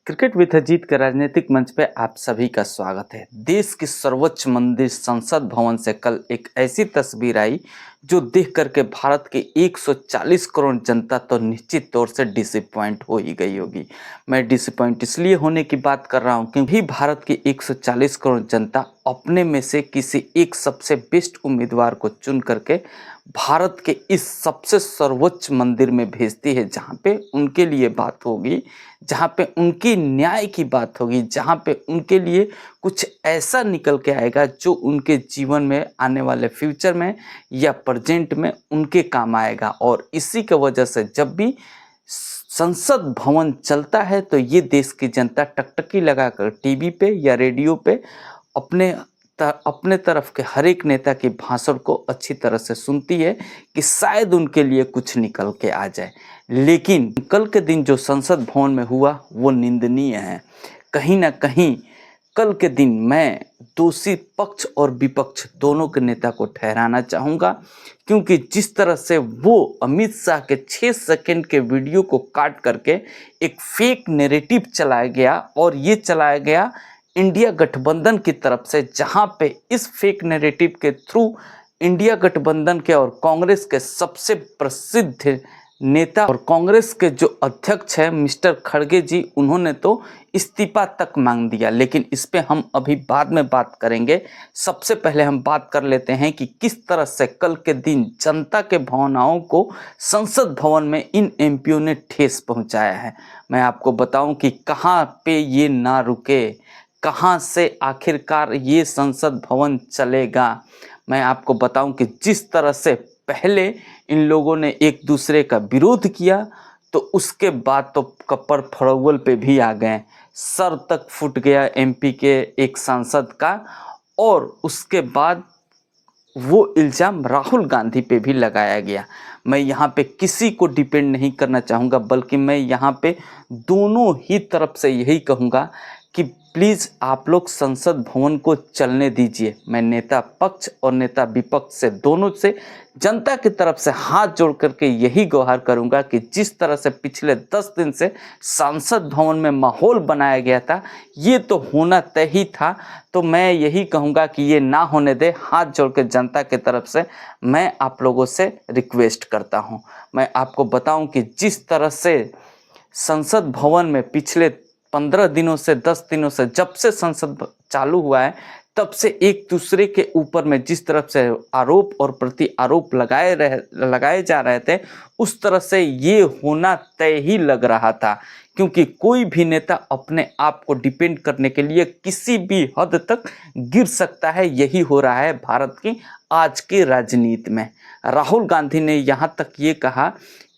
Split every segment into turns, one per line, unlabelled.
Cricket with Ajit के राजनीतिक मंच पे आप सभी का स्वागत है। देश के सर्वोच्च मंदिर संसद भवन से कल एक ऐसी तस्वीर आई जो देख करके भारत के 140 करोड़ जनता तो निश्चित तौर से डिसअपॉइंट हो ही गई होगी। मैं डिसअपॉइंट इसलिए होने की बात कर रहा हूँ क्योंकि भारत की 140 करोड़ जनता अपने में से किसी एक सबसे बेस्ट उम्मीदवार को चुन करके भारत के इस सबसे सर्वोच्च मंदिर में भेजती है, जहाँ पे उनके लिए बात होगी, जहाँ पे उनकी न्याय की बात होगी, जहाँ पे उनके लिए कुछ ऐसा निकल के आएगा जो उनके जीवन में आने वाले फ्यूचर में या प्रेजेंट में उनके काम आएगा। और इसी की वजह से जब भी संसद भवन चलता है तो ये देश की जनता टकटकी लगाकर टीवी पे या रेडियो पे अपने तरफ के हर एक नेता के भाषण को अच्छी तरह से सुनती है कि शायद उनके लिए कुछ निकल के आ जाए। लेकिन कल के दिन जो संसद भवन में हुआ वो निंदनीय है। कहीं ना कहीं कल के दिन मैं दोषी पक्ष और विपक्ष दोनों के नेता को ठहराना चाहूँगा, क्योंकि जिस तरह से वो अमित शाह के 6 सेकंड के वीडियो को काट करके एक फेक नैरेटिव चलाया गया, और ये चलाया गया इंडिया गठबंधन की तरफ से, जहां पे इस फेक नैरेटिव के थ्रू इंडिया गठबंधन के और कांग्रेस के सबसे प्रसिद्ध नेता और कांग्रेस के जो अध्यक्ष हैं मिस्टर खड़गे जी, उन्होंने तो इस्तीफा तक मांग दिया। लेकिन इस पे हम अभी बाद में बात करेंगे। सबसे पहले हम बात कर लेते हैं कि किस तरह से कल के दिन जनता के भावनाओं को संसद भवन में इन एमपीओ ने ठेस पहुंचाया है। मैं आपको बताऊं कि कहां पे ये ना रुके, कहां से आखिरकार ये संसद भवन चलेगा। मैं आपको बताऊं कि जिस तरह से पहले इन लोगों ने एक दूसरे का विरोध किया, तो उसके बाद तो कपर फड़ौल पे भी आ गए, सर तक फूट गया एमपी के एक सांसद का। और उसके बाद वो इल्ज़ाम राहुल गांधी पे भी लगाया गया। मैं यहाँ पे किसी को डिपेंड नहीं करना चाहूँगा, बल्कि मैं यहाँ पे दोनों ही तरफ से यही कहूँगा कि प्लीज़ आप लोग संसद भवन को चलने दीजिए। मैं नेता पक्ष और नेता विपक्ष से दोनों से जनता की तरफ से हाथ जोड़ करके यही गुहार करूंगा कि जिस तरह से पिछले 10 दिन से संसद भवन में माहौल बनाया गया था, ये तो होना तय ही था। तो मैं यही कहूँगा कि ये ना होने दे। हाथ जोड़ के जनता की तरफ से मैं आप लोगों से रिक्वेस्ट करता हूँ। मैं आपको बताऊँ कि जिस तरह से संसद भवन में पिछले 15 दिनों से 10 दिनों से जब से संसद चालू हुआ है, तब से एक दूसरे के ऊपर में जिस तरफ से आरोप और प्रति आरोप लगाए जा रहे थे, उस तरह से ये होना तय ही लग रहा था। क्योंकि कोई भी नेता अपने आप को डिपेंड करने के लिए किसी भी हद तक गिर सकता है। यही हो रहा है भारत की आज की राजनीति में। राहुल गांधी ने यहाँ तक ये कहा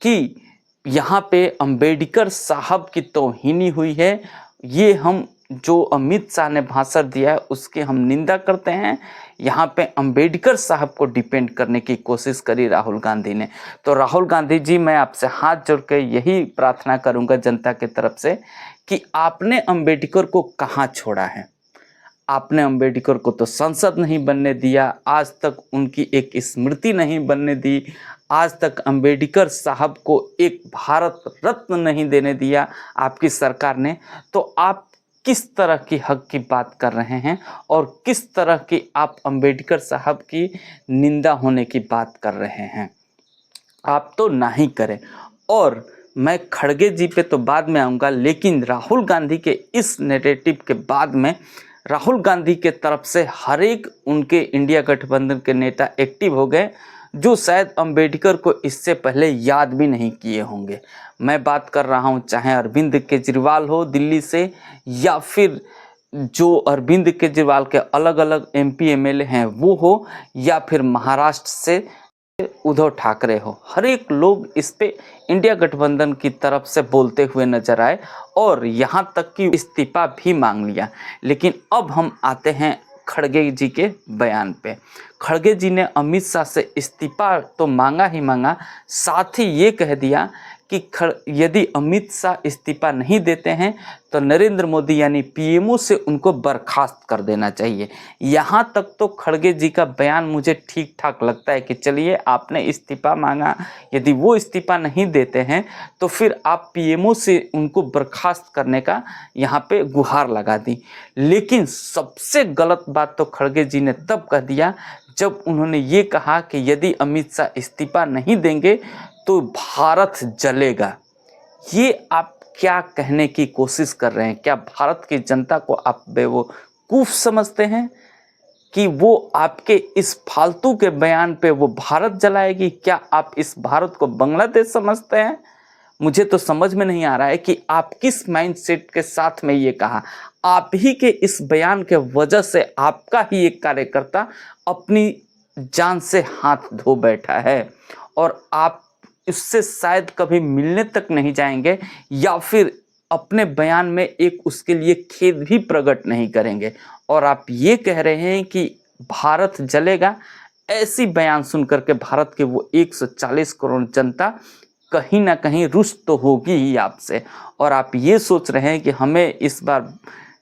कि यहाँ पे अंबेडकर साहब की तौहीनी हुई है। ये हम जो अमित शाह ने भाषण दिया है उसकी हम निंदा करते हैं। यहाँ पे अंबेडकर साहब को डिपेंड करने की कोशिश करी राहुल गांधी ने। तो राहुल गांधी जी, मैं आपसे हाथ जोड़ के यही प्रार्थना करूँगा जनता की तरफ से कि आपने अंबेडकर को कहाँ छोड़ा है। आपने अंबेडकर को तो संसद नहीं बनने दिया, आज तक उनकी एक स्मृति नहीं बनने दी, आज तक अंबेडकर साहब को एक भारत रत्न नहीं देने दिया आपकी सरकार ने। तो आप किस तरह की हक की बात कर रहे हैं और किस तरह की आप अंबेडकर साहब की निंदा होने की बात कर रहे हैं। आप तो ना ही करें। और मैं खड़गे जी पे तो बाद में आऊँगा, लेकिन राहुल गांधी के इस नैरेटिव के बाद में राहुल गांधी के तरफ से हर एक उनके इंडिया गठबंधन के नेता एक्टिव हो गए, जो शायद अंबेडकर को इससे पहले याद भी नहीं किए होंगे। मैं बात कर रहा हूँ चाहे अरविंद केजरीवाल हो दिल्ली से, या फिर जो अरविंद केजरीवाल के अलग अलग एमपी एमएलए हैं वो हो, या फिर महाराष्ट्र से उद्धव ठाकरे हो। हर एक लोग इस पे इंडिया गठबंधन की तरफ से बोलते हुए नजर आए और यहाँ तक कि इस्तीफा भी मांग लिया। लेकिन अब हम आते हैं खड़गे जी के बयान पे। खड़गे जी ने अमित शाह से इस्तीफा तो मांगा ही मांगा, साथ ही ये कह दिया कि यदि अमित शाह इस्तीफा नहीं देते हैं तो नरेंद्र मोदी यानी पीएमओ से उनको बर्खास्त कर देना चाहिए। यहाँ तक तो खड़गे जी का बयान मुझे ठीक ठाक लगता है कि चलिए आपने इस्तीफा मांगा, यदि वो इस्तीफा नहीं देते हैं तो फिर आप पीएमओ से उनको बर्खास्त करने का यहाँ पे गुहार लगा दी। लेकिन सबसे गलत बात तो खड़गे जी ने तब कह दिया जब उन्होंने ये कहा कि यदि अमित शाह इस्तीफा नहीं देंगे तो भारत जलेगा। ये आप क्या कहने की कोशिश कर रहे हैं? क्या भारत की जनता को आप बेवकूफ़ समझते हैं कि वो आपके इस फालतू के बयान पे वो भारत जलाएगी? क्या आप इस भारत को बांग्लादेश समझते हैं? मुझे तो समझ में नहीं आ रहा है कि आप किस माइंडसेट के साथ में ये कहा। आप ही के इस बयान के वजह से आपका ही एक कार्यकर्ता अपनी जान से हाथ धो बैठा है और आप इससे शायद कभी मिलने तक नहीं जाएंगे या फिर अपने बयान में एक उसके लिए खेद भी प्रकट नहीं करेंगे। और आप ये कह रहे हैं कि भारत जलेगा। ऐसी बयान सुनकर के भारत के वो 140 करोड़ जनता कहीं ना कहीं रुष्ट तो होगी ही आपसे। और आप ये सोच रहे हैं कि हमें इस बार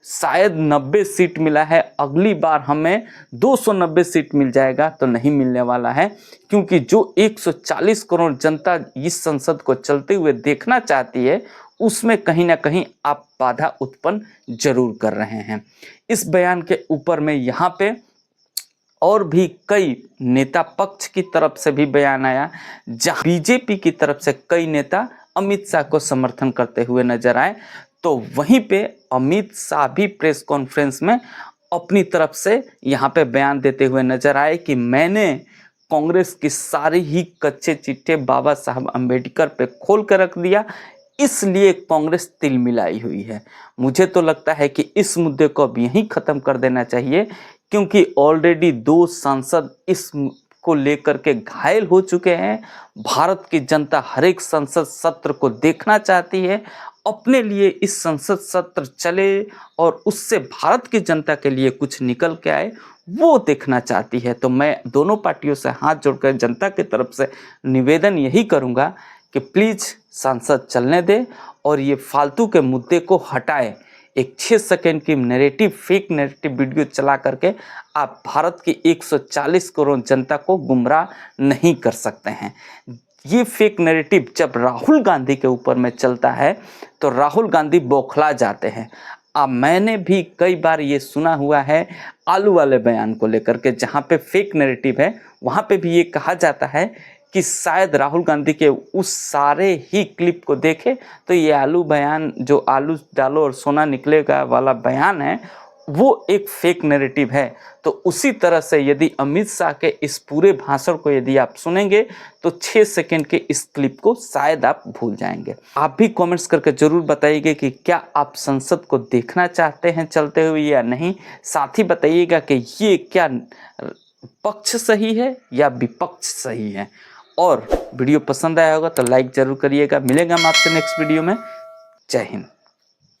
शायद 90 सीट मिला है, अगली बार हमें 290 सीट मिल जाएगा, तो नहीं मिलने वाला है। क्योंकि जो 140 करोड़ जनता इस संसद को चलते हुए देखना चाहती है उसमें कहीं ना कहीं आप बाधा उत्पन्न जरूर कर रहे हैं। इस बयान के ऊपर में यहाँ पे और भी कई नेता पक्ष की तरफ से भी बयान आया, जहाँ बीजेपी की तरफ से कई नेता अमित शाह को समर्थन करते हुए नजर आए, तो वहीं पे अमित शाह भी प्रेस कॉन्फ्रेंस में अपनी तरफ से यहाँ पे बयान देते हुए नजर आए कि मैंने कांग्रेस की सारी ही कच्चे चिट्ठे बाबा साहब अम्बेडकर पे खोल कर रख दिया, इसलिए कांग्रेस तिलमिलाई हुई है। मुझे तो लगता है कि इस मुद्दे को अब यहीं ख़त्म कर देना चाहिए, क्योंकि ऑलरेडी 2 सांसद इस को लेकर के घायल हो चुके हैं। भारत की जनता हर एक संसद सत्र को देखना चाहती है, अपने लिए इस संसद सत्र चले और उससे भारत की जनता के लिए कुछ निकल के आए, वो देखना चाहती है। तो मैं दोनों पार्टियों से हाथ जोड़कर जनता की तरफ से निवेदन यही करूँगा कि प्लीज़ सांसद चलने दें और ये फालतू के मुद्दे को हटाए। एक 6 सेकंड की नैरेटिव, फेक नैरेटिव वीडियो चला करके आप भारत की 140 करोड़ जनता को गुमराह नहीं कर सकते हैं। ये फेक नैरेटिव जब राहुल गांधी के ऊपर में चलता है तो राहुल गांधी बौखला जाते हैं। अब मैंने भी कई बार ये सुना हुआ है आलू वाले बयान को लेकर के, जहाँ पे फेक नैरेटिव है वहाँ पे भी ये कहा जाता है कि शायद राहुल गांधी के उस सारे ही क्लिप को देखे तो ये आलू बयान, जो आलू डालो और सोना निकलेगा वाला बयान है, वो एक फेक नैरेटिव है। तो उसी तरह से यदि अमित शाह के इस पूरे भाषण को यदि आप सुनेंगे तो 6 सेकंड के इस क्लिप को शायद आप भूल जाएंगे। आप भी कमेंट्स करके ज़रूर बताइएगा कि क्या आप संसद को देखना चाहते हैं चलते हुए या नहीं। साथ ही बताइएगा कि ये क्या पक्ष सही है या विपक्ष सही है। और वीडियो पसंद आया होगा तो लाइक ज़रूर करिएगा। मिलेंगे हम आपसे नेक्स्ट वीडियो में। जय हिंद।